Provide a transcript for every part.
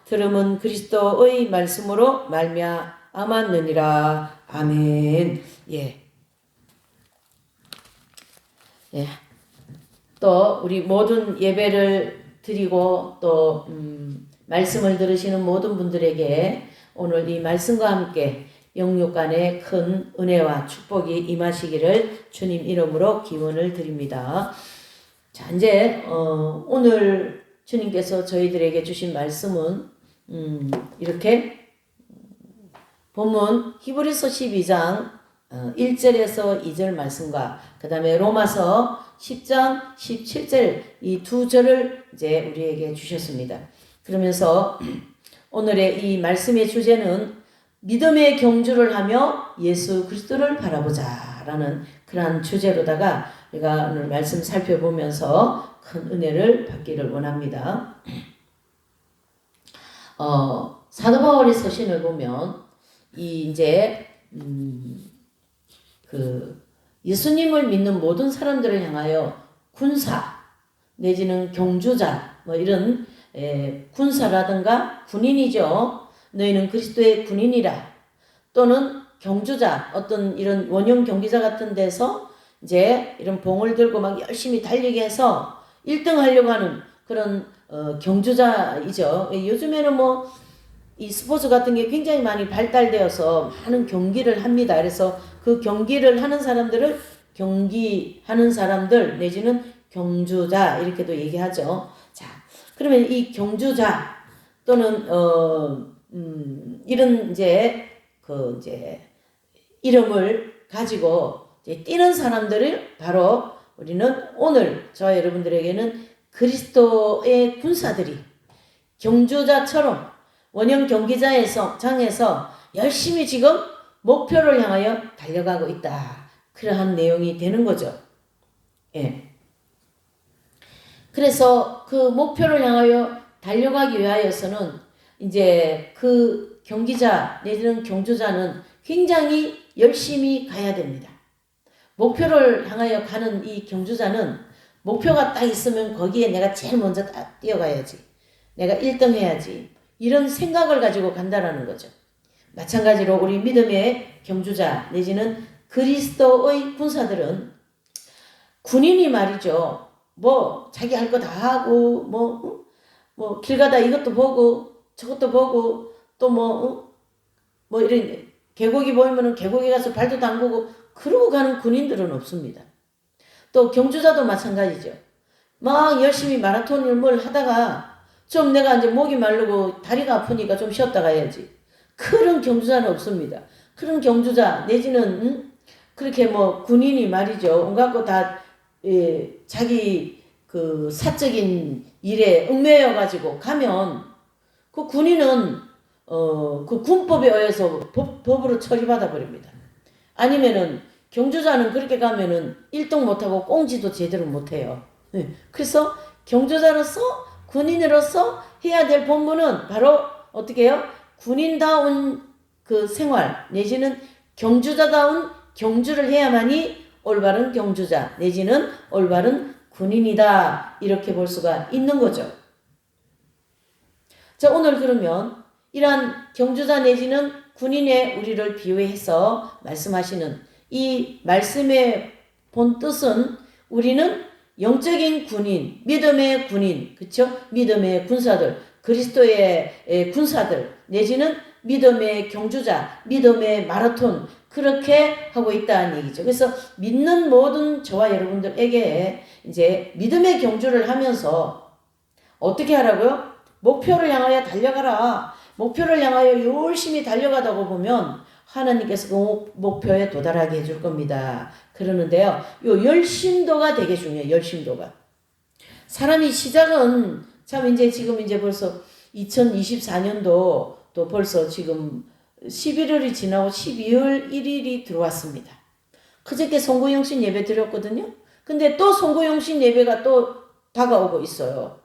들음은 그리스도의 말씀으로 말미암았느니라. 아멘. 예. 예. 또 우리 모든 예배를 드리고 또 말씀을 들으시는 모든 분들에게 오늘 이 말씀과 함께 영육 간의 큰 은혜와 축복이 임하시기를 주님 이름으로 기원을 드립니다. 자, 이제 오늘 주님께서 저희들에게 주신 말씀은 이렇게 본문 히브리서 12장 1절에서 2절 말씀과 그 다음에 로마서 10장 17절 이 두 절을 이제 우리에게 주셨습니다. 그러면서 오늘의 이 말씀의 주제는 믿음의 경주를 하며 예수 그리스도를 바라보자 라는 그러한 주제로다가 우리가 오늘 말씀 살펴보면서 큰 은혜를 받기를 원합니다. 사도 바울의 서신을 보면 이제 예수님을 믿는 모든 사람들을 향하여 군사 내지는 경주자 뭐 이런 군사라든가 군인이죠. 너희는 그리스도의 군인이라. 또는 경주자 어떤 이런 원형 경기자 같은 데서 이제 이런 봉을 들고 막 열심히 달리게 해서 1등 하려고 하는 그런 경주자이죠. 요즘에는 뭐 이 스포츠 같은 게 굉장히 많이 발달되어서 많은 경기를 합니다. 그래서 그 경기를 하는 사람들을 경기하는 사람들 내지는 경주자 이렇게도 얘기하죠. 자, 그러면 이 경주자 또는 이런 이제 이름을 가지고 이제 뛰는 사람들을 바로 우리는 오늘 저와 여러분들에게는 그리스도의 군사들이 경주자처럼 원형 경기장에서 열심히 지금 목표를 향하여 달려가고 있다. 그러한 내용이 되는 거죠. 예. 그래서 그 목표를 향하여 달려가기 위하여서는 이제 그 경기자 내지는 경주자는 굉장히 열심히 가야 됩니다. 목표를 향하여 가는 이 경주자는 목표가 딱 있으면 거기에 내가 제일 먼저 딱 뛰어가야지. 내가 1등 해야지. 이런 생각을 가지고 간다라는 거죠. 마찬가지로 우리 믿음의 경주자 내지는 그리스도의 군사들은 군인이 말이죠. 뭐 자기 할 거 다 하고 뭐 길 가다 이것도 보고 저것도 보고 또 뭐 이런 계곡이 보이면은 계곡에 가서 발도 담그고 그러고 가는 군인들은 없습니다. 또 경주자도 마찬가지죠. 막 열심히 마라톤을 뭘 하다가 좀 내가 이제 목이 마르고 다리가 아프니까 좀 쉬었다 가야지. 그런 경주자는 없습니다. 그런 경주자 내지는 그렇게 뭐 군인이 말이죠. 온갖 거 다 자기 그 사적인 일에 얽매여 가지고 가면 그 군인은 그 군법에 의해서 법으로 처리받아 버립니다. 아니면은 경주자는 그렇게 가면은 1등 못하고 꽁지도 제대로 못해요. 그래서 경주자로서 군인으로서 해야 될 본분은 바로 어떻게 해요? 군인다운 그 생활 내지는 경주자다운 경주를 해야만이 올바른 경주자 내지는 올바른 군인이다 이렇게 볼 수가 있는 거죠. 자, 오늘 그러면 이러한 경주자 내지는 군인의 우리를 비유해서 말씀하시는 이 말씀의 본 뜻은 우리는 영적인 군인, 믿음의 군인, 그쵸? 믿음의 군사들, 그리스도의 군사들, 내지는 믿음의 경주자, 믿음의 마라톤, 그렇게 하고 있다는 얘기죠. 그래서 믿는 모든 저와 여러분들에게 이제 믿음의 경주를 하면서 어떻게 하라고요? 목표를 향하여 달려가라. 목표를 향하여 열심히 달려가다 보면 하나님께서 그 목표에 도달하게 해줄 겁니다. 그러는데요. 요 열심도가 되게 중요해요. 열심도가. 사람이 시작은 참 지금 벌써 2024년도 또 벌써 지금 11월이 지나고 12월 1일이 들어왔습니다. 그저께 송구영신 예배 드렸거든요. 근데 또 송구영신 예배가 또 다가오고 있어요.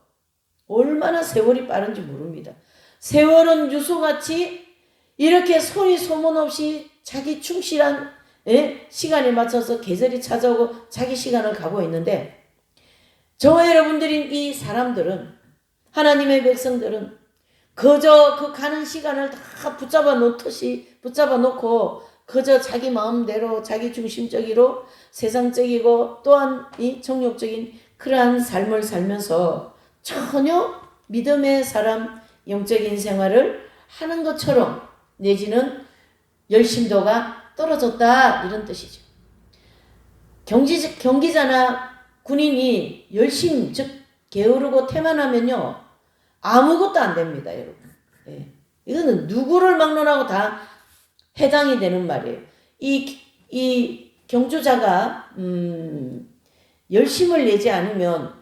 얼마나 세월이 빠른지 모릅니다. 세월은 유수같이 이렇게 소리 소문 없이 자기 충실한 시간에 맞춰서 계절이 찾아오고 자기 시간을 가고 있는데 저와 여러분들인 이 사람들은 하나님의 백성들은 그저 그 가는 시간을 다 붙잡아 놓고 그저 자기 마음대로 자기 중심적으로 세상적이고 또한 이 정욕적인 그러한 삶을 살면서 전혀 믿음의 사람 영적인 생활을 하는 것처럼 내지는 열심도가 떨어졌다 이런 뜻이죠. 경기자나 군인이 열심 즉 게으르고 태만하면요 아무것도 안 됩니다, 여러분. 예. 이거는 누구를 막론하고 다 해당이 되는 말이에요. 이 경주자가 열심을 내지 않으면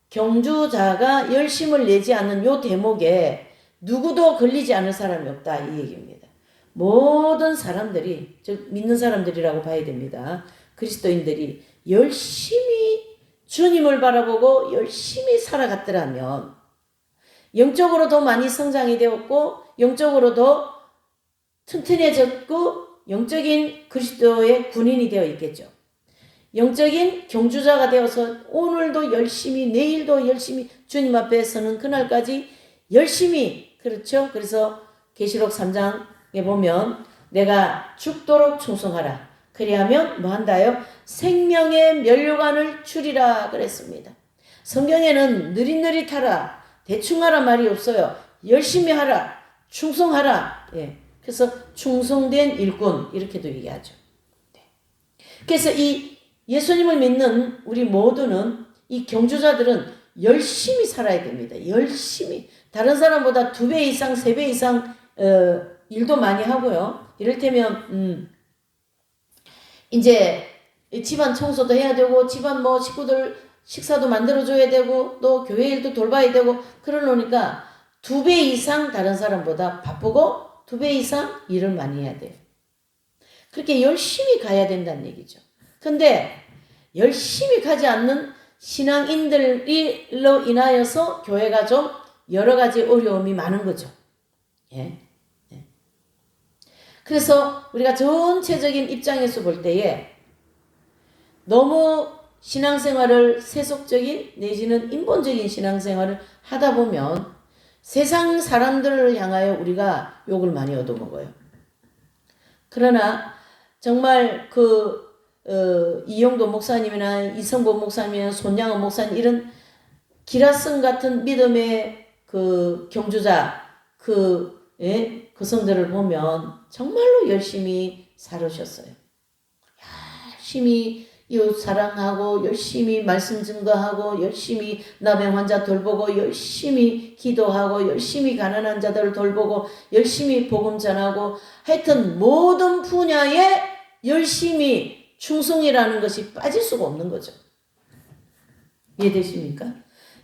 경주자가 열심을 내지 않는 요 대목에 누구도 걸리지 않을 사람이 없다 이 얘기입니다. 모든 사람들이 즉 믿는 사람들이라고 봐야 됩니다. 그리스도인들이 열심히 주님을 바라보고 열심히 살아갔더라면 영적으로 더 많이 성장이 되었고 영적으로 더 튼튼해졌고 영적인 그리스도의 군인이 되어 있겠죠. 영적인 경주자가 되어서 오늘도 열심히 내일도 열심히 주님 앞에 서는 그날까지 열심히 그렇죠. 그래서 계시록 3장에 보면 내가 죽도록 충성하라. 그리하면 뭐 한다요? 생명의 면류관을 주리라 그랬습니다. 성경에는 느릿느릿하라 대충 하라 말이 없어요. 열심히 하라 충성하라. 예. 그래서 충성된 일꾼 이렇게도 얘기하죠. 네. 그래서 이 예수님을 믿는 우리 모두는 이 경주자들은 열심히 살아야 됩니다. 열심히 다른 사람보다 2배 이상 3배 이상 일도 많이 하고요. 이를테면 이제 집안 청소도 해야 되고 집안 뭐 식구들 식사도 만들어줘야 되고 또 교회 일도 돌봐야 되고 그러니까 2배 이상 다른 사람보다 바쁘고 2배 이상 일을 많이 해야 돼요. 그렇게 열심히 가야 된다는 얘기죠. 근데 열심히 가지 않는 신앙인들로 인하여서 교회가 좀 여러 가지 어려움이 많은 거죠. 예. 예. 그래서 우리가 전체적인 입장에서 볼 때에 너무 신앙생활을 세속적인 내지는 인본적인 신앙생활을 하다 보면 세상 사람들을 향하여 우리가 욕을 많이 얻어먹어요. 그러나 정말 이용도 목사님이나 이성보 목사님이나 손양원 목사님 이런 기라성 같은 믿음의 그 경주자 그성들을 보면 정말로 열심히 살으셨어요. 열심히 이웃 사랑하고 열심히 말씀 증거하고 열심히 남의 환자 돌보고 열심히 기도하고 열심히 가난한 자들을 돌보고 열심히 복음 전하고 하여튼 모든 분야에 열심히 충성이라는 것이 빠질 수가 없는 거죠. 이해되십니까?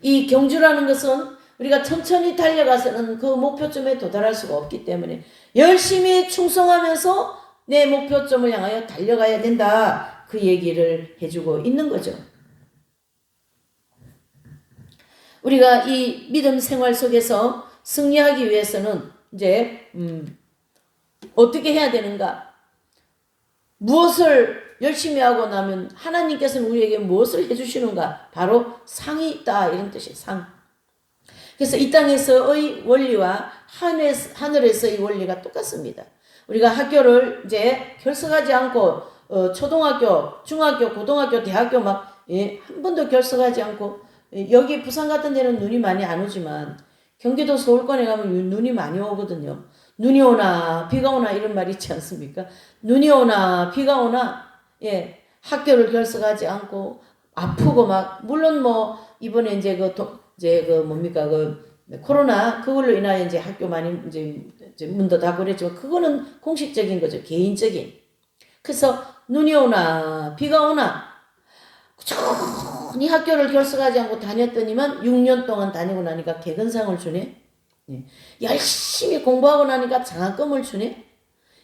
이 경주라는 것은 우리가 천천히 달려가서는 그 목표점에 도달할 수가 없기 때문에 열심히 충성하면서 내 목표점을 향하여 달려가야 된다. 그 얘기를 해주고 있는 거죠. 우리가 이 믿음 생활 속에서 승리하기 위해서는 이제 어떻게 해야 되는가? 무엇을 열심히 하고 나면 하나님께서는 우리에게 무엇을 해주시는가? 바로 상이 있다 이런 뜻이에요. 상. 그래서 이 땅에서의 원리와 하늘에서의 원리가 똑같습니다. 우리가 학교를 이제 결석하지 않고 초등학교, 중학교, 고등학교, 대학교 한 번도 결석하지 않고 여기 부산 같은 데는 눈이 많이 안 오지만 경기도 서울권에 가면 눈이 많이 오거든요. 눈이 오나 비가 오나 이런 말 있지 않습니까? 눈이 오나 비가 오나 학교를 결석하지 않고 아프고 물론 이번에 이제 코로나 그걸로 인하여 이제 학교 많이 이제 문도 닫고 그랬지만 그거는 공식적인 거죠. 개인적인. 그래서 눈이 오나 비가 오나 꾸준히 학교를 결석하지 않고 다녔더니만 6년 동안 다니고 나니까 개근상을 주네. 열심히 공부하고 나니까 장학금을 주네.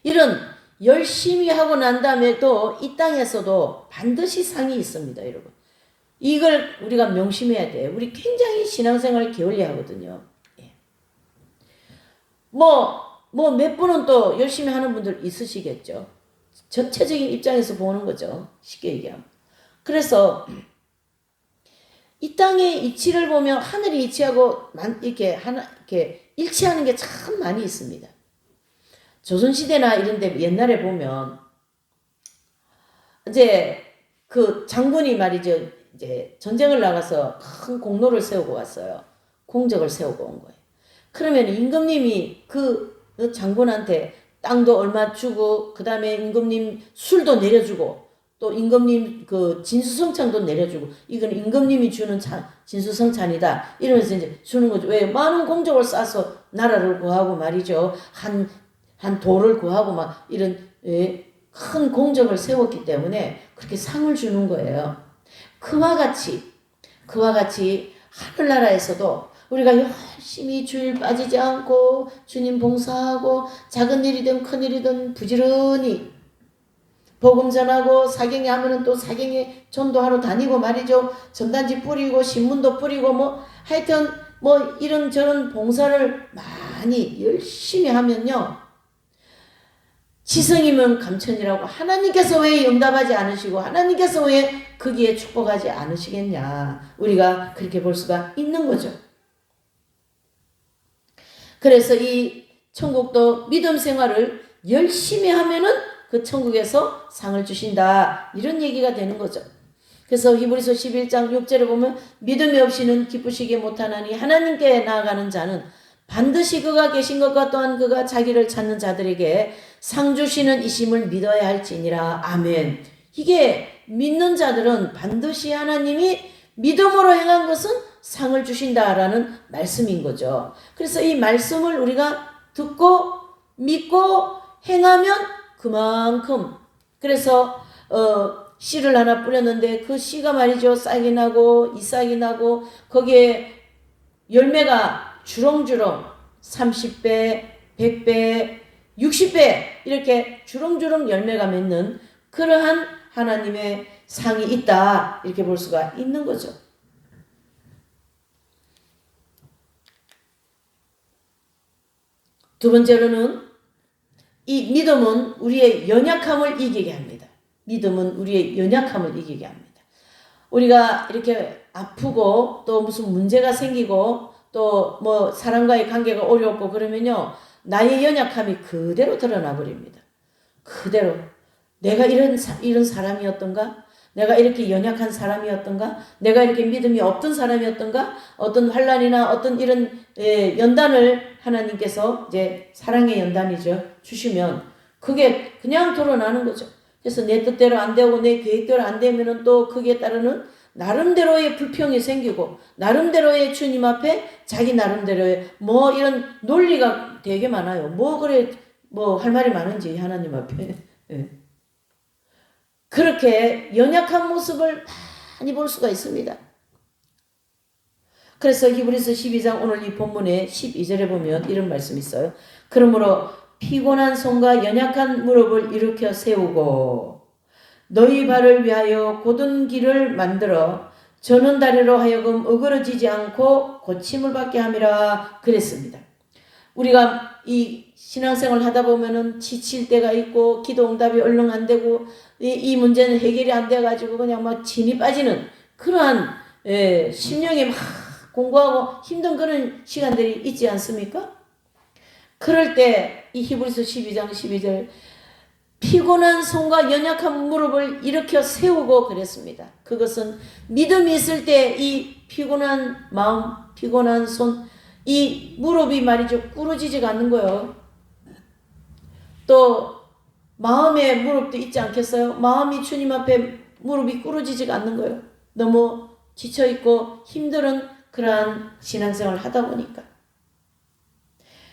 이런 열심히 하고 난 다음에도 이 땅에서도 반드시 상이 있습니다, 여러분. 이걸 우리가 명심해야 돼요. 우리 굉장히 신앙생활 게을리하거든요. 몇 분은 또 열심히 하는 분들 있으시겠죠. 전체적인 입장에서 보는 거죠. 쉽게 얘기하면. 그래서 이 땅의 이치를 보면 하늘이 이치하고 이렇게 일치하는 게 참 많이 있습니다. 조선시대나 이런 데 옛날에 보면 이제 그 장군이 말이죠. 이제 전쟁을 나가서 큰 공로를 세우고 왔어요. 공적을 세우고 온 거예요. 그러면 임금님이 그 장군한테 땅도 얼마 주고, 그 다음에 임금님 술도 내려주고, 또 임금님 그 진수성찬도 내려주고, 이건 임금님이 주는 진수성찬이다 이러면서 이제 주는 거죠. 왜? 많은 공적을 쌓아서 나라를 구하고 말이죠. 한 도를 구하고 막 이런 큰 공적을 세웠기 때문에 그렇게 상을 주는 거예요. 그와 같이 하늘나라에서도 우리가 열심히 주일 빠지지 않고 주님 봉사하고 작은 일이든 큰 일이든 부지런히 복음 전하고, 사경에 하면은 또 사경에 전도하러 다니고 말이죠. 전단지 뿌리고 신문도 뿌리고 뭐 하여튼 뭐 이런저런 봉사를 많이 열심히 하면요, 지성이면 감천이라고 하나님께서 왜 응답하지 않으시고 하나님께서 왜 거기에 축복하지 않으시겠냐, 우리가 그렇게 볼 수가 있는 거죠. 그래서 이 천국도 믿음 생활을 열심히 하면은 그 천국에서 상을 주신다, 이런 얘기가 되는 거죠. 그래서 히브리서 11장 6절에 보면 믿음이 없이는 기쁘시게 못하나니 하나님께 나아가는 자는 반드시 그가 계신 것과 또한 그가 자기를 찾는 자들에게 상 주시는 이심을 믿어야 할지니라. 아멘. 이게 믿는 자들은 반드시 하나님이 믿음으로 행한 것은 상을 주신다라는 말씀인 거죠. 그래서 이 말씀을 우리가 듣고 믿고 행하면 그만큼, 그래서 씨를 하나 뿌렸는데 그 씨가 말이죠, 싹이 나고 잎싹이 나고 거기에 열매가 주렁주렁 30배, 100배, 60배 이렇게 주렁주렁 열매가 맺는 그러한 하나님의 상이 있다, 이렇게 볼 수가 있는 거죠. 두 번째로는 이 믿음은 우리의 연약함을 이기게 합니다. 믿음은 우리의 연약함을 이기게 합니다. 우리가 이렇게 아프고 또 무슨 문제가 생기고 또 뭐 사람과의 관계가 어렵고 그러면요, 나의 연약함이 그대로 드러나 버립니다. 그대로 내가 이런 사람이었던가, 내가 이렇게 연약한 사람이었던가, 내가 이렇게 믿음이 없던 사람이었던가, 어떤 환난이나 어떤 이런 연단을 하나님께서 이제 사랑의 연단이죠, 주시면 그게 그냥 드러나는 거죠. 그래서 내 뜻대로 안 되고 내 계획대로 안 되면은 또 거기에 따르는 나름대로의 불평이 생기고, 나름대로의 주님 앞에 자기 나름대로의 뭐 이런 논리가 되게 많아요. 뭐 그래 뭐 할 말이 많은지 하나님 앞에. 그렇게 연약한 모습을 많이 볼 수가 있습니다. 그래서 히브리서 12장 오늘 이 본문의 12절에 보면 이런 말씀이 있어요. 그러므로 피곤한 손과 연약한 무릎을 일으켜 세우고 너희 발을 위하여 곧은 길을 만들어 저는 다리로 하여금 어그러지지 않고 고침을 받게 함이라 그랬습니다. 우리가 이 신앙생활 하다 보면은 지칠 때가 있고 기도 응답이 얼른 안 되고 이 문제는 해결이 안 돼가지고 그냥 막 진이 빠지는 그러한 심령이 막 공부하고 힘든 그런 시간들이 있지 않습니까? 그럴 때 이 히브리서 12장 12절 피곤한 손과 연약한 무릎을 일으켜 세우고 그랬습니다. 그것은 믿음이 있을 때 이 피곤한 마음, 피곤한 손, 이 무릎이 말이죠, 꿇어지지가 않는 거예요. 또 마음의 무릎도 있지 않겠어요? 마음이 주님 앞에 무릎이 꿇어지지가 않는 거예요. 너무 지쳐있고 힘든 그러한 신앙생활을 하다 보니까.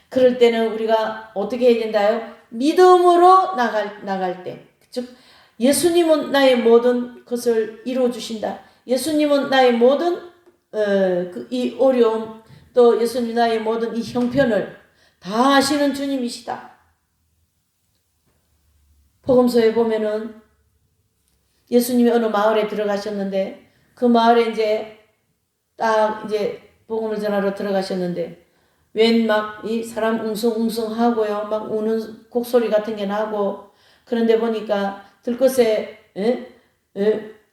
그럴 때는 우리가 어떻게 해야 된다요? 믿음으로 나갈 때, 즉 예수님은 나의 모든 것을 이루어주신다. 예수님은 나의 모든 이 어려움, 또 예수님 나의 모든 이 형편을 다 아시는 주님이시다. 복음서에 보면은 예수님이 어느 마을에 들어가셨는데 그 마을에 이제 딱 이제 복음을 전하러 들어가셨는데 웬 막 이 사람 웅성웅성하고요, 막 우는 곡소리 같은 게 나고, 그런데 보니까 들것에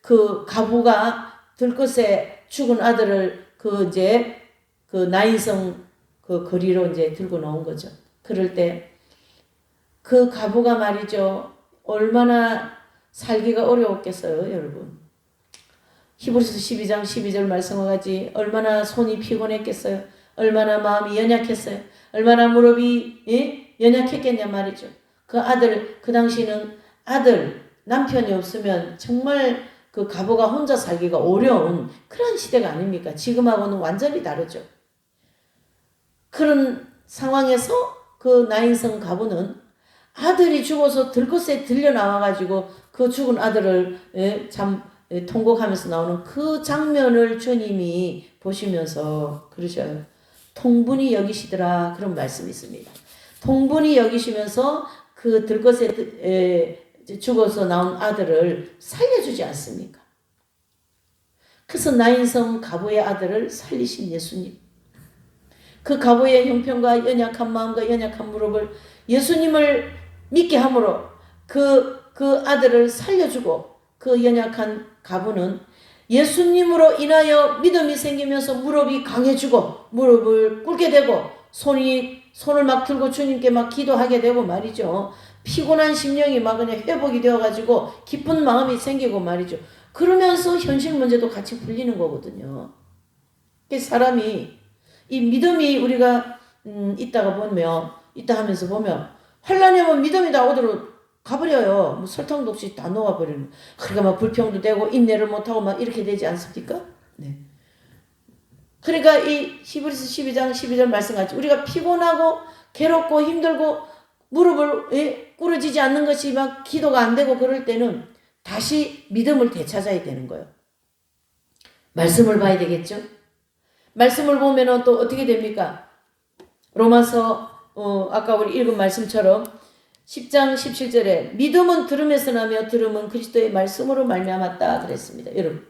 그 가부가 들것에 죽은 아들을 그 이제 그 나인성 그 거리로 이제 들고 나온 거죠. 그럴 때 그 과부가 말이죠. 얼마나 살기가 어려웠겠어요, 여러분. 히브리서 12장 12절 말씀과 같이 얼마나 손이 피곤했겠어요. 얼마나 마음이 연약했어요. 얼마나 무릎이 연약했겠냐 말이죠. 그 아들, 그 당시는 아들, 남편이 없으면 정말 그 과부가 혼자 살기가 어려운 그런 시대가 아닙니까? 지금하고는 완전히 다르죠. 그런 상황에서 그 나인성 과부는 아들이 죽어서 들것에 들려 나와가지고 그 죽은 아들을 통곡하면서 나오는 그 장면을 주님이 보시면서 그러셔요. 통분히 여기시더라 그런 말씀이 있습니다. 통분히 여기시면서 그 들것에 죽어서 나온 아들을 살려주지 않습니까? 그래서 나인성 과부의 아들을 살리신 예수님. 그 과부의 형편과 연약한 마음과 연약한 무릎을 예수님을 믿게 함으로 그 아들을 살려주고 그 연약한 과부는 예수님으로 인하여 믿음이 생기면서 무릎이 강해지고 무릎을 꿇게 되고 손을 막 들고 주님께 막 기도하게 되고 말이죠. 피곤한 심령이 막 그냥 회복이 되어가지고 기쁜 마음이 생기고 말이죠. 그러면서 현실 문제도 같이 풀리는 거거든요. 사람이 이 믿음이 우리가 있다 하면서 보면 환란이 오면 믿음이 다 어디로 가버려요. 뭐 설탕도 없이 다 녹아버리는. 그러니까 막 불평도 되고 인내를 못하고 막 이렇게 되지 않습니까? 네. 그러니까 이 히브리서 12장 12절 말씀같이 우리가 피곤하고 괴롭고 힘들고 무릎을 꿇어지지 않는 것이 막 기도가 안 되고 그럴 때는 다시 믿음을 되찾아야 되는 거예요. 말씀을 봐야 되겠죠? 말씀을 보면은 또 어떻게 됩니까? 로마서 아까 우리 읽은 말씀처럼 10장 17절에 믿음은 들음에서 나며 들음은 그리스도의 말씀으로 말미암았다 그랬습니다. 여러분,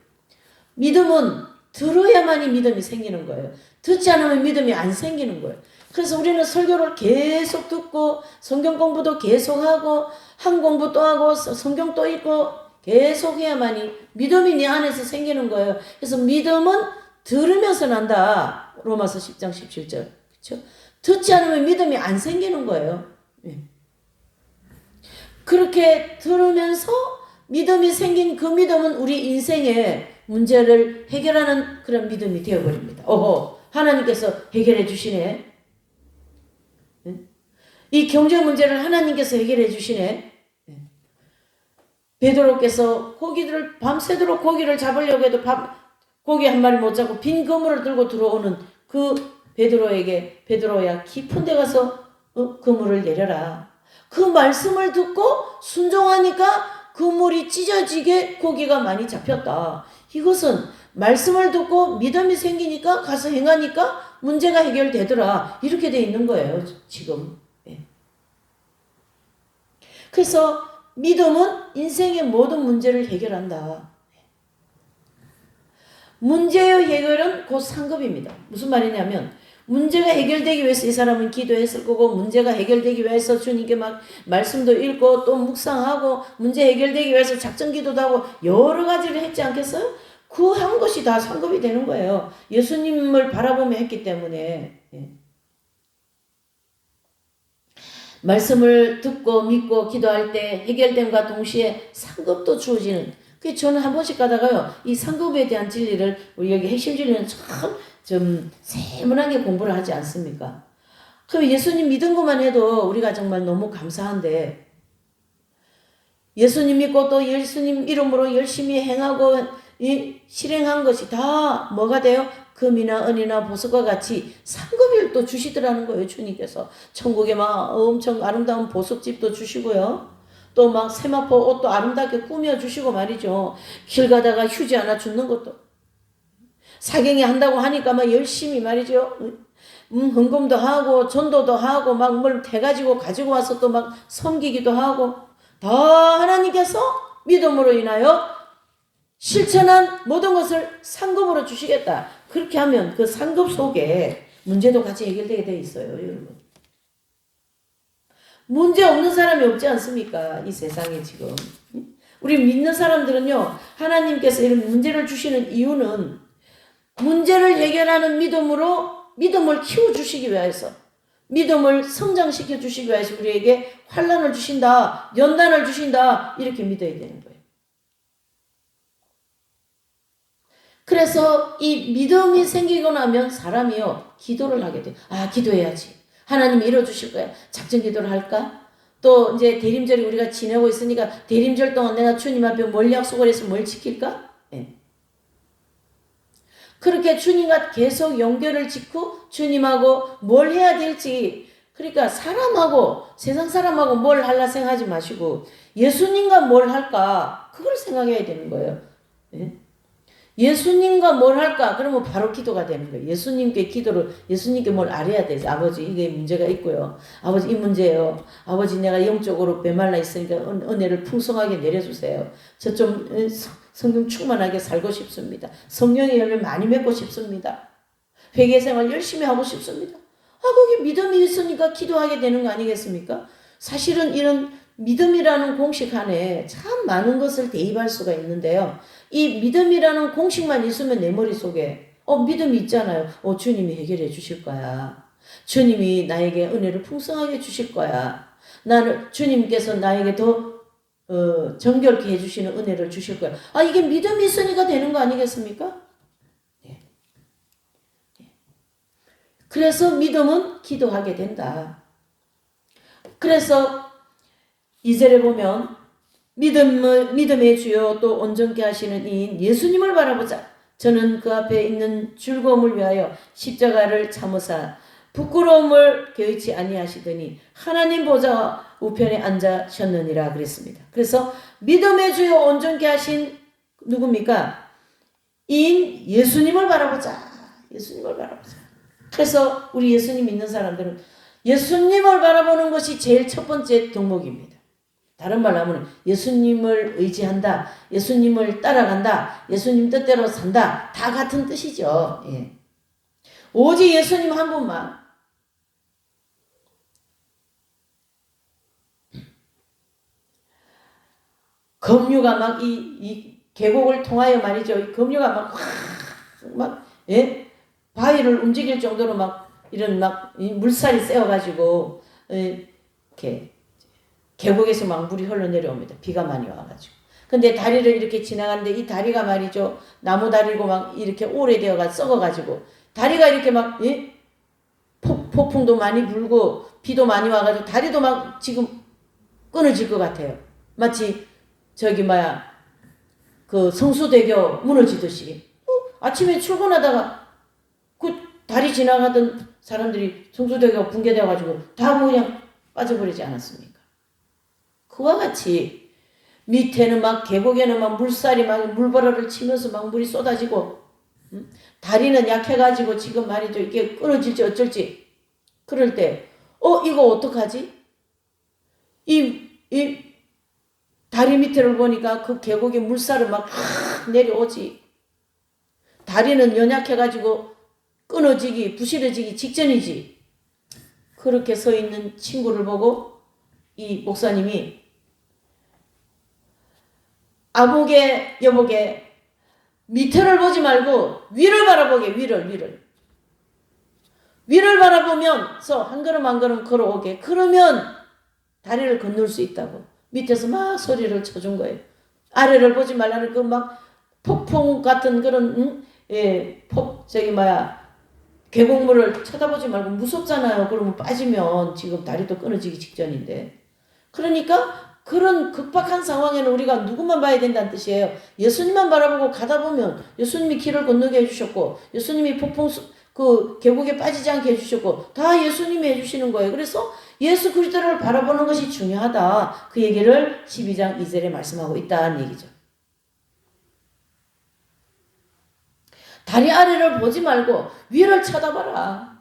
믿음은 들어야만이 믿음이 생기는 거예요. 듣지 않으면 믿음이 안 생기는 거예요. 그래서 우리는 설교를 계속 듣고 성경 공부도 계속하고 한 공부 또 하고 성경 또 읽고 계속 해야만이 믿음이 내 안에서 생기는 거예요. 그래서 믿음은 들으면서 난다. 로마서 10장 17절. 그렇죠? 듣지 않으면 믿음이 안 생기는 거예요. 그렇게 들으면서 믿음이 생긴 그 믿음은 우리 인생의 문제를 해결하는 그런 믿음이 되어버립니다. 하나님께서 해결해 주시네. 이 경제 문제를 하나님께서 해결해 주시네. 베드로께서 밤새도록 고기를 잡으려고 해도 고기 한 마리 못 잡고 빈 그물을 들고 들어오는 그 베드로에게 베드로야 깊은 데 가서 그물을 내려라. 그 말씀을 듣고 순종하니까 그물이 찢어지게 고기가 많이 잡혔다. 이것은 말씀을 듣고 믿음이 생기니까 가서 행하니까 문제가 해결되더라. 이렇게 돼 있는 거예요. 지금. 그래서 믿음은 인생의 모든 문제를 해결한다. 문제의 해결은 곧 상급입니다. 무슨 말이냐면 문제가 해결되기 위해서 이 사람은 기도했을 거고 문제가 해결되기 위해서 주님께 막 말씀도 읽고 또 묵상하고 문제 해결되기 위해서 작전기도도 하고 여러 가지를 했지 않겠어요? 그 한 것이 다 상급이 되는 거예요. 예수님을 바라보며 했기 때문에. 말씀을 듣고 믿고 기도할 때 해결됨과 동시에 상급도 주어지는. 그 저는 한 번씩 가다가요. 이 상급에 대한 진리를 우리 여기 핵심 진리는 참 좀 세분하게 공부를 하지 않습니까? 그럼 예수님 믿은 것만 해도 우리가 정말 너무 감사한데 예수님 믿고 또 예수님 이름으로 열심히 행하고 실행한 것이 다 뭐가 돼요? 금이나 은이나 보석과 같이 상급을 또 주시더라는 거예요. 주님께서 천국에 막 엄청 아름다운 보석집도 주시고요. 또 막 세마포 옷도 아름답게 꾸며주시고 말이죠. 길 가다가 휴지 하나 주는 것도 사경이 한다고 하니까 막 열심히 말이죠. 헌금도 하고 전도도 하고 막 뭘 해가지고 가지고 와서 또 막 섬기기도 하고 다 하나님께서 믿음으로 인하여 실천한 모든 것을 상급으로 주시겠다. 그렇게 하면 그 상급 속에 문제도 같이 해결되게 돼 있어요. 여러분. 문제 없는 사람이 없지 않습니까? 이 세상에 지금. 우리 믿는 사람들은요. 하나님께서 이런 문제를 주시는 이유는 문제를 해결하는 믿음으로 믿음을 키워주시기 위해서, 믿음을 성장시켜 주시기 위해서 우리에게 환난을 주신다, 연단을 주신다, 이렇게 믿어야 되는 거예요. 그래서 이 믿음이 생기고 나면 사람이요, 기도를 하게 돼요. 아, 기도해야지. 하나님이 이뤄주실 거야. 작전 기도를 할까? 또 이제 대림절이 우리가 지내고 있으니까 대림절 동안 내가 주님 앞에 뭘 약속을 해서 뭘 지킬까? 네. 그렇게 주님과 계속 연결을 짓고 주님하고 뭘 해야 될지, 그러니까 사람하고 세상 사람하고 뭘 할라 생각하지 마시고 예수님과 뭘 할까 그걸 생각해야 되는 거예요. 네? 예수님과 뭘 할까? 그러면 바로 기도가 되는 거예요. 예수님께 기도를, 예수님께 뭘 알아야 되지. 아버지, 이게 문제가 있고요. 아버지, 이 문제예요. 아버지, 내가 영적으로 메말라 있으니까 은혜를 풍성하게 내려주세요. 저 좀 성령 충만하게 살고 싶습니다. 성령의 열매 많이 맺고 싶습니다. 회개생활 열심히 하고 싶습니다. 아, 거기 믿음이 있으니까 기도하게 되는 거 아니겠습니까? 사실은 이런 믿음이라는 공식 안에 참 많은 것을 대입할 수가 있는데요. 이 믿음이라는 공식만 있으면 내 머릿속에 믿음이 있잖아요. 주님이 해결해 주실 거야. 주님이 나에게 은혜를 풍성하게 주실 거야. 주님께서 나에게 더 정결케 해주시는 은혜를 주실 거야. 아, 이게 믿음이 있으니까 되는 거 아니겠습니까? 네. 네. 그래서 믿음은 기도하게 된다. 그래서 2절에 보면 믿음의 주요 또 온전케 하시는 이인 예수님을 바라보자. 저는 그 앞에 있는 즐거움을 위하여 십자가를 참으사 부끄러움을 개의치 아니하시더니 하나님 보좌 우편에 앉으셨느니라 그랬습니다. 그래서 믿음의 주요 온전케 하신 누굽니까? 이인 예수님을 바라보자. 예수님을 바라보자. 그래서 우리 예수님 믿는 사람들은 예수님을 바라보는 것이 제일 첫 번째 덕목입니다. 다른 말로 하면 예수님을 의지한다, 예수님을 따라간다, 예수님 뜻대로 산다, 다 같은 뜻이죠. 예. 오직 예수님 한 분만. 검류가 막 이 계곡을 통하여 말이죠. 검류가 예? 바위를 움직일 정도로 막 이런 물살이 세어가지고 이렇게 계곡에서 막 물이 흘러내려옵니다. 비가 많이 와가지고. 근데 다리를 이렇게 지나가는데 이 다리가 말이죠. 나무 다리고 막 이렇게 오래되어가 썩어가지고 다리가 이렇게 막 폭풍도 많이 불고 비도 많이 와가지고 다리도 막 지금 끊어질 것 같아요. 마치 그 성수대교 무너지듯이. 아침에 출근하다가 그 다리 지나가던 사람들이 성수대교가 붕괴되어가지고 다 그냥 빠져버리지 않았습니까? 그와 같이 밑에는 막 계곡에는 막 물살이 막 물버러를 치면서 막 물이 쏟아지고 다리는 약해가지고 지금 말이죠. 이게 끊어질지 어쩔지. 그럴 때 이거 어떡하지? 이 다리 밑에를 보니까 그 계곡에 물살은 막 내려오지. 다리는 연약해가지고 끊어지기 부실해지기 직전이지. 그렇게 서 있는 친구를 보고 이 목사님이 아보게 여보게 밑을 보지 말고 위를 바라보게. 위를 바라보면서 한 걸음 한 걸음 걸어오게. 그러면 다리를 건널 수 있다고 밑에서 막 소리를 쳐준 거예요. 아래를 보지 말라는 그 막 폭풍 같은 그런 계곡물을 쳐다보지 말고 무섭잖아요. 그러면 빠지면 지금 다리도 끊어지기 직전인데. 그러니까 그런 급박한 상황에는 우리가 누구만 봐야 된다는 뜻이에요. 예수님만 바라보고 가다 보면 예수님이 길을 건너게 해주셨고 예수님이 그 계곡에 빠지지 않게 해주셨고 다 예수님이 해주시는 거예요. 그래서 예수 그리스도를 바라보는 것이 중요하다. 그 얘기를 12장 2절에 말씀하고 있다는 얘기죠. 다리 아래를 보지 말고 위를 쳐다봐라.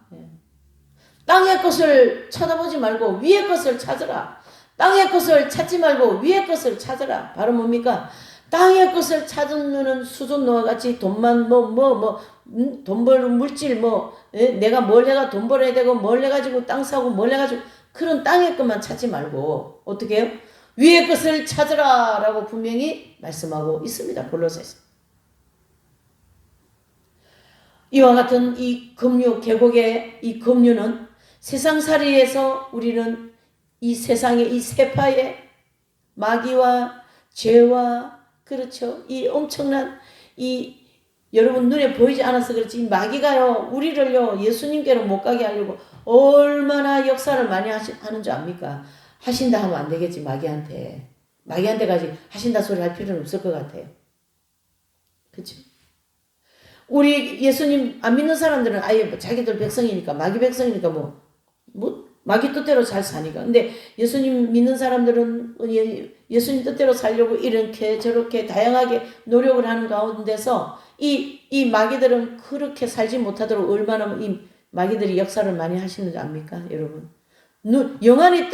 땅의 것을 쳐다보지 말고 위의 것을 찾으라. 땅의 것을 찾지 말고 위의 것을 찾으라. 바로 뭡니까? 땅의 것을 찾으면은 수존노와 같이 돈만 돈 벌는 물질 내가 뭘 해가 돈 벌어야 되고 뭘 해가지고 땅 사고 뭘 해가지고 그런 땅의 것만 찾지 말고 어떻게 해요? 위의 것을 찾으라 라고 분명히 말씀하고 있습니다. 골로새서. 이와 같은 이 급류, 계곡의 이 급류는 세상살이에서 우리는 이 세상의 이 세파의 마귀와 죄와, 그렇죠, 이 엄청난 이 여러분 눈에 보이지 않아서 그렇지 마귀가요 우리를요 예수님께로 못 가게 하려고 얼마나 역사를 많이 하는 줄 압니까? 하신다 하면 안 되겠지. 마귀한테까지 하신다 소리 할 필요는 없을 것 같아요. 그렇죠? 우리 예수님 안 믿는 사람들은 아예 자기들 백성이니까 마귀 백성이니까 뭐 마귀 뜻대로 잘 사니까. 근데 예수님 믿는 사람들은 예수님 뜻대로 살려고 이렇게 저렇게 다양하게 노력을 하는 가운데서 이 마귀들은 그렇게 살지 못하도록 얼마나 이 마귀들이 역사를 많이 하시는지 압니까, 여러분? 영안이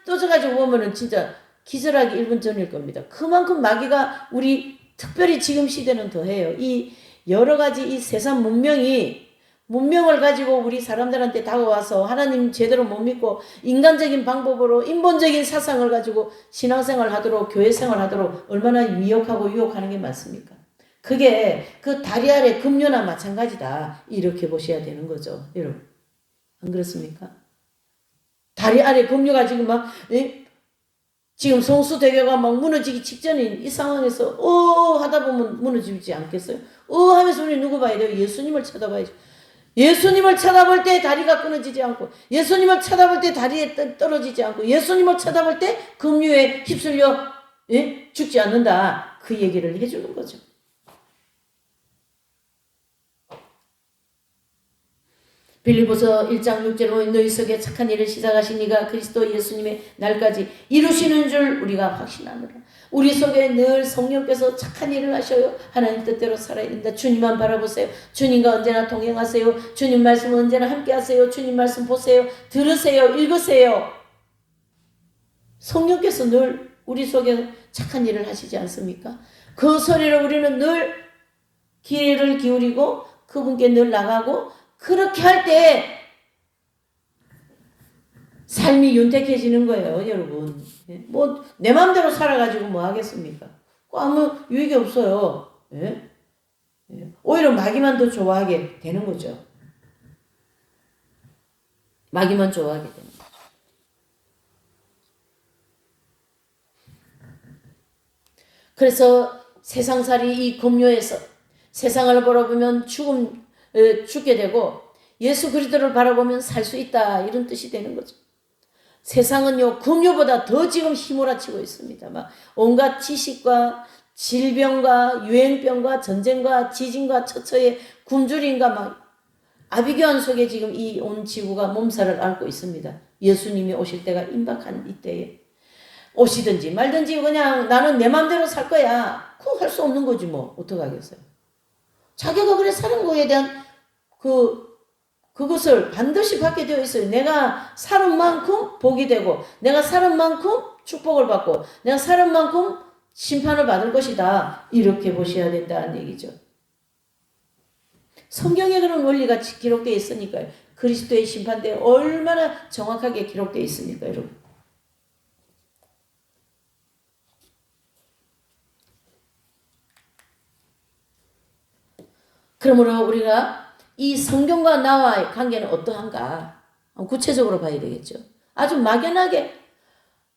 떠져가지고 보면은 진짜 기절하기 1분 전일 겁니다. 그만큼 마귀가 우리 특별히 지금 시대는 더해요. 이 여러 가지 이 세상 문명을 가지고 우리 사람들한테 다가와서 하나님 제대로 못 믿고 인간적인 방법으로 인본적인 사상을 가지고 신앙생활 하도록 교회생활 하도록 얼마나 미혹하고 유혹하는 게 많습니까? 그게 그 다리 아래 급류나 마찬가지다. 이렇게 보셔야 되는 거죠. 여러분. 안 그렇습니까? 다리 아래 급류가 지금 지금 성수대교가 막 무너지기 직전인 이 상황에서 하다 보면 무너지지 않겠어요? 하면서 우리 누구 봐야 돼요? 예수님을 쳐다봐야죠. 예수님을 쳐다볼 때 다리가 끊어지지 않고, 예수님을 쳐다볼 때 다리에 떨어지지 않고, 예수님을 쳐다볼 때 급류에 휩쓸려 죽지 않는다. 그 얘기를 해주는 거죠. 빌립보서 1장 6절로 너희 속에 착한 일을 시작하신 이가 그리스도 예수님의 날까지 이루시는 줄 우리가 확신하노라. 우리 속에 늘 성령께서 착한 일을 하셔요. 하나님 뜻대로 살아야 된다. 주님만 바라보세요. 주님과 언제나 동행하세요. 주님 말씀 언제나 함께 하세요. 주님 말씀 보세요. 들으세요. 읽으세요. 성령께서 늘 우리 속에 착한 일을 하시지 않습니까? 그 소리를 우리는 늘 귀를 기울이고 그분께 늘 나가고 그렇게 할 때 삶이 윤택해지는 거예요, 여러분. 뭐 내 마음대로 살아가지고 뭐 하겠습니까? 아무 유익이 없어요. 오히려 마귀만 더 좋아하게 되는 거죠. 마귀만 좋아하게 되는 거죠. 그래서 세상살이 이 급류에서 세상을 바라보면 죽게 되고 예수 그리스도를 바라보면 살 수 있다, 이런 뜻이 되는 거죠. 세상은요 급류보다 더 지금 휘몰아치고 있습니다. 막 온갖 지식과 질병과 유행병과 전쟁과 지진과 처처의 굶주림과 막 아비규환 속에 지금 이 온 지구가 몸살을 앓고 있습니다. 예수님이 오실 때가 임박한 이때에 오시든지 말든지 그냥 나는 내 마음대로 살 거야, 그거 할 수 없는 거지 뭐. 어떡하겠어요. 자기가 그래 사는 거에 대한 그것을 반드시 받게 되어 있어요. 내가 사는 만큼 복이 되고, 내가 사는 만큼 축복을 받고, 내가 사는 만큼 심판을 받을 것이다. 이렇게 보셔야 된다는 얘기죠. 성경에 그런 원리가 기록되어 있으니까요. 그리스도의 심판대에 얼마나 정확하게 기록되어 있습니까, 여러분? 그러므로 우리가 이 성경과 나와의 관계는 어떠한가? 구체적으로 봐야 되겠죠. 아주 막연하게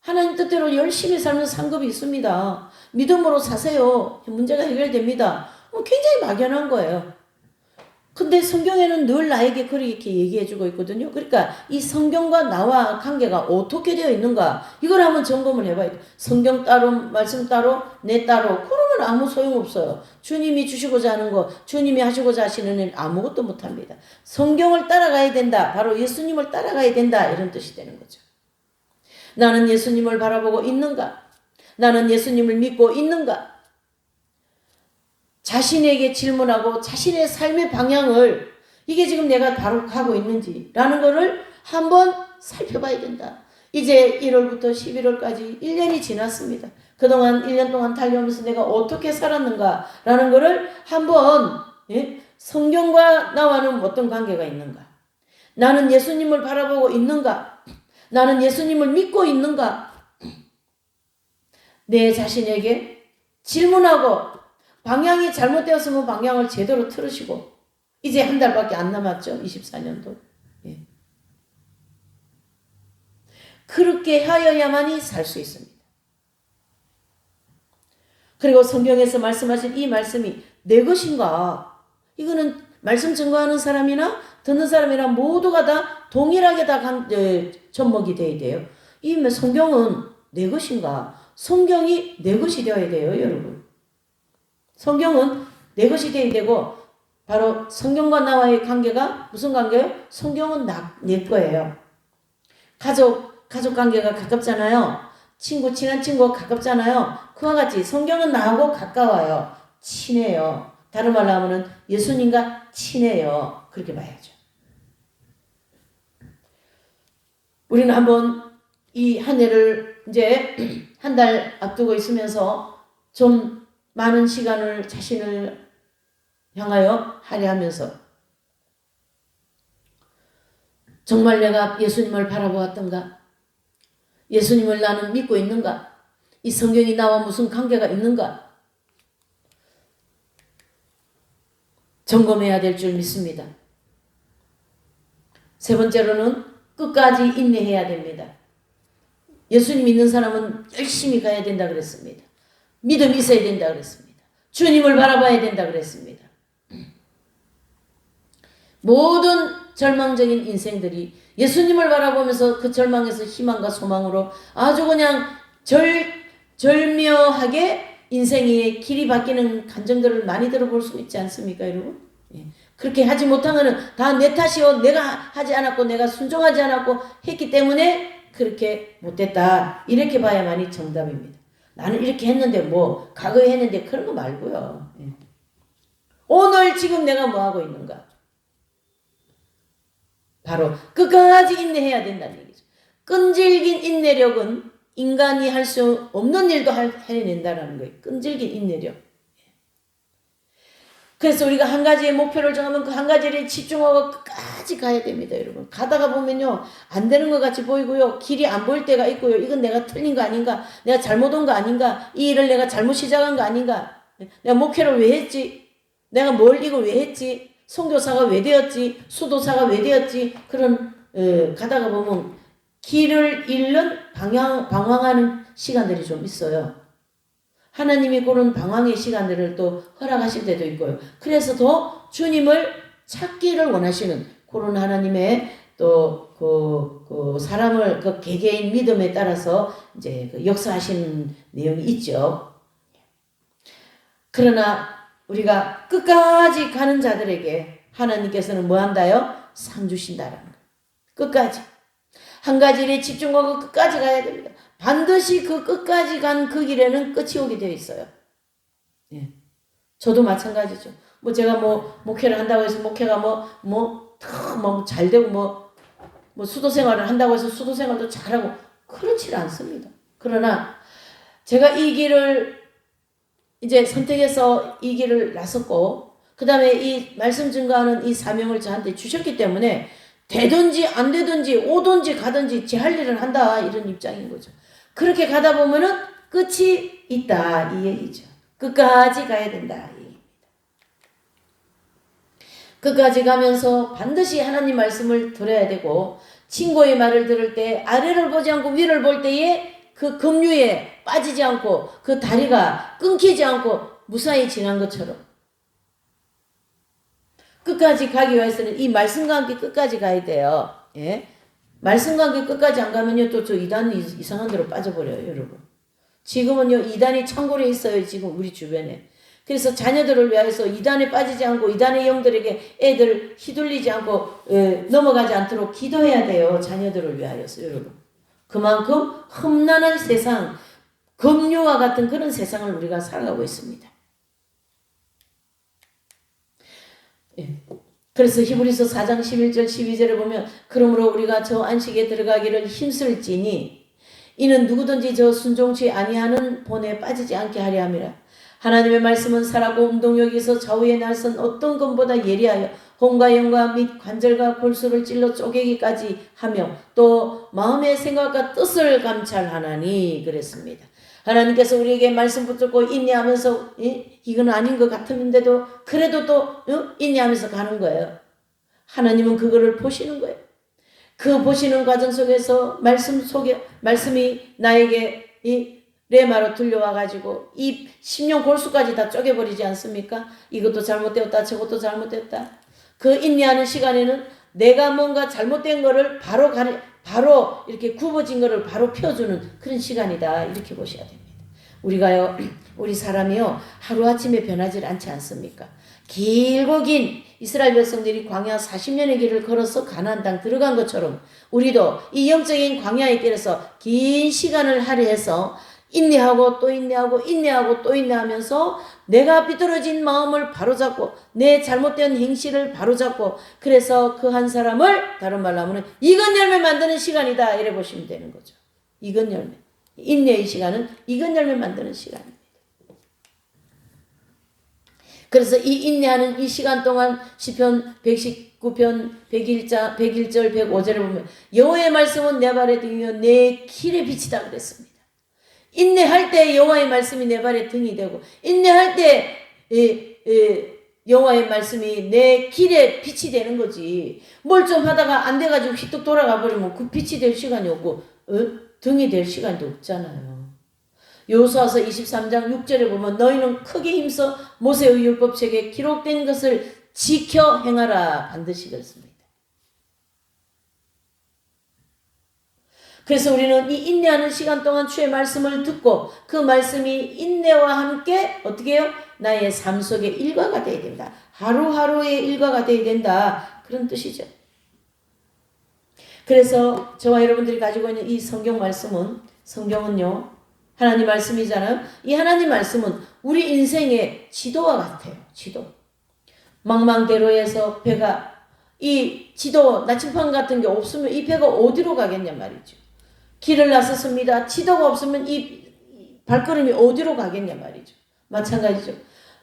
하나님 뜻대로 열심히 살면 상급이 있습니다. 믿음으로 사세요. 문제가 해결됩니다. 굉장히 막연한 거예요. 근데 성경에는 늘 나에게 그렇게 얘기해주고 있거든요. 그러니까 이 성경과 나와 관계가 어떻게 되어 있는가, 이걸 한번 점검을 해봐야 돼요. 성경 따로, 말씀 따로, 내 따로, 그러면 아무 소용없어요. 주님이 주시고자 하는 거, 주님이 하시고자 하시는 일 아무것도 못합니다. 성경을 따라가야 된다, 바로 예수님을 따라가야 된다, 이런 뜻이 되는 거죠. 나는 예수님을 바라보고 있는가? 나는 예수님을 믿고 있는가? 자신에게 질문하고 자신의 삶의 방향을, 이게 지금 내가 바로 가고 있는지라는 거를 한번 살펴봐야 된다. 이제 1월부터 11월까지 1년이 지났습니다. 그동안 1년 동안 달려오면서 내가 어떻게 살았는가라는 거를 한번 성경과 나와는 어떤 관계가 있는가? 나는 예수님을 바라보고 있는가? 나는 예수님을 믿고 있는가? 내 자신에게 질문하고, 방향이 잘못되었으면 방향을 제대로 틀으시고, 이제 한 달밖에 안 남았죠. 24년도. 예. 그렇게 하여야만이 살 수 있습니다. 그리고 성경에서 말씀하신 이 말씀이 내 것인가? 이거는 말씀 증거하는 사람이나 듣는 사람이나 모두가 다 동일하게 다 접목이 돼야 돼요. 이 성경은 내 것인가? 성경이 내 것이 되어야 돼요, 여러분. 성경은 내 것이 되어야 되고 바로 성경과 나와의 관계가 무슨 관계예요? 성경은 내 거예요. 가족 관계가 가깝잖아요. 친한 친구가 가깝잖아요. 그와 같이 성경은 나하고 가까워요. 친해요. 다른 말로 하면 예수님과 친해요. 그렇게 봐야죠. 우리는 한번 이 한 해를 이제 한 달 앞두고 있으면서 좀 많은 시간을 자신을 향하여 할애하면서 정말 내가 예수님을 바라보았던가? 예수님을 나는 믿고 있는가? 이 성경이 나와 무슨 관계가 있는가? 점검해야 될 줄 믿습니다. 세 번째로는 끝까지 인내해야 됩니다. 예수님 믿는 사람은 열심히 가야 된다 그랬습니다. 믿음이 있어야 된다 그랬습니다. 주님을 바라봐야 된다 그랬습니다. 모든 절망적인 인생들이 예수님을 바라보면서 그 절망에서 희망과 소망으로 아주 그냥 절묘하게 인생의 길이 바뀌는 감정들을 많이 들어볼 수 있지 않습니까, 여러분? 예. 그렇게 하지 못한 것은 다 내 탓이요. 내가 하지 않았고 내가 순종하지 않았고 했기 때문에 그렇게 못됐다. 이렇게 봐야만이 정답입니다. 나는 이렇게 했는데 뭐 과거에 했는데 그런 거 말고요. 예. 오늘 지금 내가 뭐 하고 있는가? 바로 끝까지 인내해야 된다는 얘기죠. 끈질긴 인내력은 인간이 할 수 없는 일도 해낸다는 거예요. 끈질긴 인내력. 그래서 우리가 한 가지의 목표를 정하면 그 한 가지에 집중하고 끝까지 가야 됩니다, 여러분. 가다가 보면요, 안 되는 것 같이 보이고요, 길이 안 보일 때가 있고요. 이건 내가 틀린 거 아닌가? 내가 잘못 온 거 아닌가? 이 일을 내가 잘못 시작한 거 아닌가? 내가 목회를 왜 했지? 내가 이걸 왜 했지? 선교사가 왜 되었지? 수도사가 왜 되었지? 그런 가다가 보면 길을 잃는 방황하는 시간들이 좀 있어요. 하나님이 그런 방황의 시간들을 또 허락하실 때도 있고요. 그래서 더 주님을 찾기를 원하시는 그런 하나님의 또 그 사람을 그 개개인 믿음에 따라서 이제 그 역사하시는 내용이 있죠. 그러나 우리가 끝까지 가는 자들에게 하나님께서는 뭐 한다요? 상 주신다라는 거예요. 끝까지. 한 가지 일에 집중하고 끝까지 가야 됩니다. 반드시 그 끝까지 간 그 길에는 끝이 오게 되어 있어요. 예. 저도 마찬가지죠. 뭐 제가 뭐 목회를 한다고 해서 목회가 잘 되고 뭐 수도 생활을 한다고 해서 수도 생활도 잘하고 그렇지 않습니다. 그러나 제가 이 길을 이제 선택해서 이 길을 나섰고 그 다음에 이 말씀 증거하는 이 사명을 저한테 주셨기 때문에 되든지 안 되든지 오든지 가든지 제 할 일을 한다 이런 입장인 거죠. 그렇게 가다 보면은 끝이 있다 이 얘기죠. 끝까지 가야 된다 이 얘기입니다. 끝까지 가면서 반드시 하나님 말씀을 들어야 되고 친구의 말을 들을 때 아래를 보지 않고 위를 볼 때에 그 급류에 빠지지 않고 그 다리가 끊기지 않고 무사히 지난 것처럼 끝까지 가기 위해서는 이 말씀과 함께 끝까지 가야 돼요. 예? 말씀과 함께 끝까지 안 가면요 또 저 이단이 이상한 데로 빠져버려요, 여러분. 지금은요 이단이 창고에 있어요, 지금 우리 주변에. 그래서 자녀들을 위해서 이단에 빠지지 않고 이단의 영들에게 애들 휘둘리지 않고 넘어가지 않도록 기도해야 돼요, 자녀들을 위하여서, 여러분. 그만큼 험난한 세상, 급류와 같은 그런 세상을 우리가 살아가고 있습니다. 예. 그래서 히브리서 4장 11절 12절에 보면 그러므로 우리가 저 안식에 들어가기를 힘쓸지니 이는 누구든지 저 순종치 아니하는 본에 빠지지 않게 하려 함이라. 하나님의 말씀은 살아고 운동력에서 좌우에 날선 어떤 것보다 예리하여 혼과 영과 및 관절과 골수를 찔러 쪼개기까지 하며 또 마음의 생각과 뜻을 감찰하나니 그랬습니다. 하나님께서 우리에게 말씀 붙잡고 인내하면서 이건 아닌 것 같은데도 그래도 또 인내하면서 가는 거예요. 하나님은 그거를 보시는 거예요. 그 보시는 과정 속에서 말씀이 나에게 이 레마로 들려와 가지고 이 심령 골수까지 다 쪼개버리지 않습니까? 이것도 잘못되었다, 저것도 잘못됐다. 그 인내하는 시간에는 내가 뭔가 잘못된 거를 바로 이렇게 굽어진 거를 바로 펴주는 그런 시간이다. 이렇게 보셔야 됩니다. 우리 사람이요, 하루아침에 변하지 않지 않습니까? 길고 긴 이스라엘 백성들이 광야 40년의 길을 걸어서 가나안 땅 들어간 것처럼 우리도 이 영적인 광야의 길에서 긴 시간을 할애해서 인내하고 또 인내하고 인내하고 또 인내하면서 내가 삐뚤어진 마음을 바로잡고 내 잘못된 행실을 바로잡고 그래서 그 한 사람을 다른 말로 하면 익은 열매 만드는 시간이다 이래 보시면 되는 거죠. 익은 열매. 인내의 시간은 익은 열매 만드는 시간입니다. 그래서 이 인내하는 이 시간 동안 시편 119편 101절 105절을 보면 여호와의 말씀은 내 발에 등이며 내 길에 빛이다 그랬습니다. 인내할 때 여호와의 말씀이 내 발에 등이 되고 인내할 때 여호와의 말씀이 내 길에 빛이 되는 거지. 뭘 좀 하다가 안 돼가지고 휘뚝 돌아가 버리면 그 빛이 될 시간이 없고 등이 될 시간도 없잖아요. 여호수아서 23장 6절에 보면 너희는 크게 힘써 모세의 율법책에 기록된 것을 지켜 행하라 반드시 그렇습니다. 그래서 우리는 이 인내하는 시간 동안 주의 말씀을 듣고 그 말씀이 인내와 함께 어떻게 해요? 나의 삶 속의 일과가 되어야 된다. 하루하루의 일과가 되어야 된다. 그런 뜻이죠. 그래서 저와 여러분들이 가지고 있는 이 성경은요. 하나님 말씀이잖아요. 이 하나님 말씀은 우리 인생의 지도와 같아요. 지도. 망망대로에서 배가 이 지도 나침반 같은 게 없으면 이 배가 어디로 가겠냐 말이죠. 길을 나섰습니다. 지도가 없으면 이 발걸음이 어디로 가겠냐 말이죠. 마찬가지죠.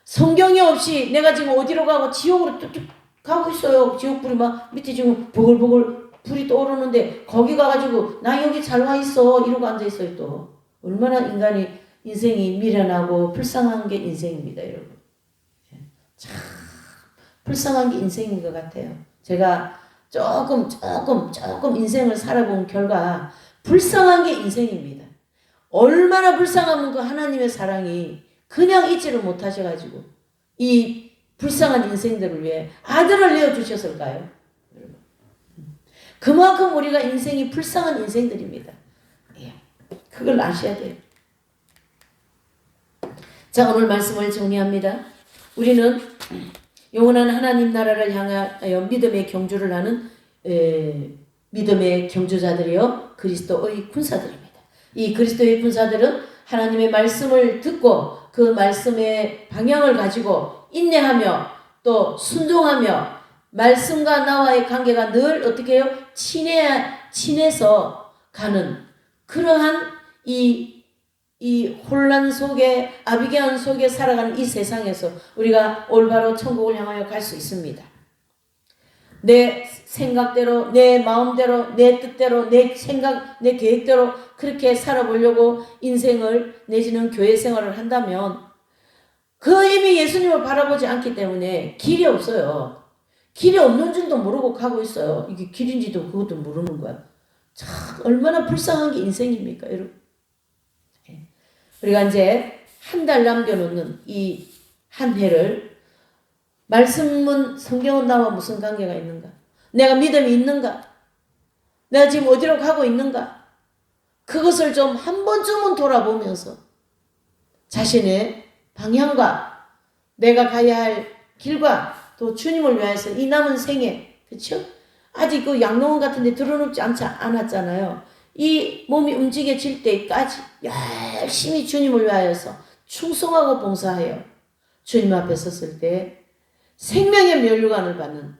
성경이 없이 내가 지금 어디로 가고 지옥으로 뚝뚝 가고 있어요. 지옥불이 막 밑에 지금 보글보글 불이 떠오르는데 거기 가가지고 나 여기 잘 와 있어 이러고 앉아 있어요 또. 얼마나 인생이 미련하고 불쌍한 게 인생입니다, 여러분. 참 불쌍한 게 인생인 것 같아요. 제가 조금 인생을 살아본 결과 불쌍한 게 인생입니다. 얼마나 불쌍하면 그 하나님의 사랑이 그냥 잊지를 못하셔가지고 이 불쌍한 인생들을 위해 아들을 내어주셨을까요? 그만큼 우리가 인생이 불쌍한 인생들입니다. 그걸 아셔야 돼요. 자, 오늘 말씀을 정리합니다. 우리는 영원한 하나님 나라를 향하여 믿음의 경주를 하는 믿음의 경주자들이요 그리스도의 군사들입니다. 이 그리스도의 군사들은 하나님의 말씀을 듣고 그 말씀의 방향을 가지고 인내하며 또 순종하며 말씀과 나와의 관계가 늘 어떻게 해요? 친해서 가는 그러한 이 혼란 속에 아비게한 속에 살아가는 이 세상에서 우리가 올바로 천국을 향하여 갈 수 있습니다. 내 생각대로 내 마음대로 내 뜻대로 내 생각 내 계획대로 그렇게 살아보려고 인생을 내지는 교회 생활을 한다면 그 이미 예수님을 바라보지 않기 때문에 길이 없어요. 길이 없는 줄도 모르고 가고 있어요. 이게 길인지도 그것도 모르는 거야. 참 얼마나 불쌍한 게 인생입니까, 여러분? 우리가 이제 한 달 남겨놓는 이 한 해를 말씀은 성경은 나와 무슨 관계가 있는가? 내가 믿음이 있는가? 내가 지금 어디로 가고 있는가? 그것을 좀 한 번쯤은 돌아보면서 자신의 방향과 내가 가야 할 길과 또 주님을 위해서 이 남은 생에 그렇죠? 아직 그 양로원 같은 데 들어놓지 않았잖아요. 이 몸이 움직여질 때까지 열심히 주님을 위하여서 충성하고 봉사하여 주님 앞에 섰을 때 생명의 면류관을 받는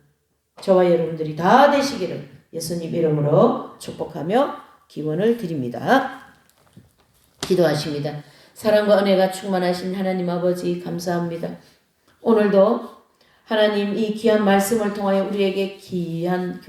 저와 여러분들이 다 되시기를 예수님 이름으로 축복하며 기원을 드립니다. 기도하십니다. 사랑과 은혜가 충만하신 하나님 아버지 감사합니다. 오늘도 하나님 이 귀한 말씀을 통하여 우리에게 귀한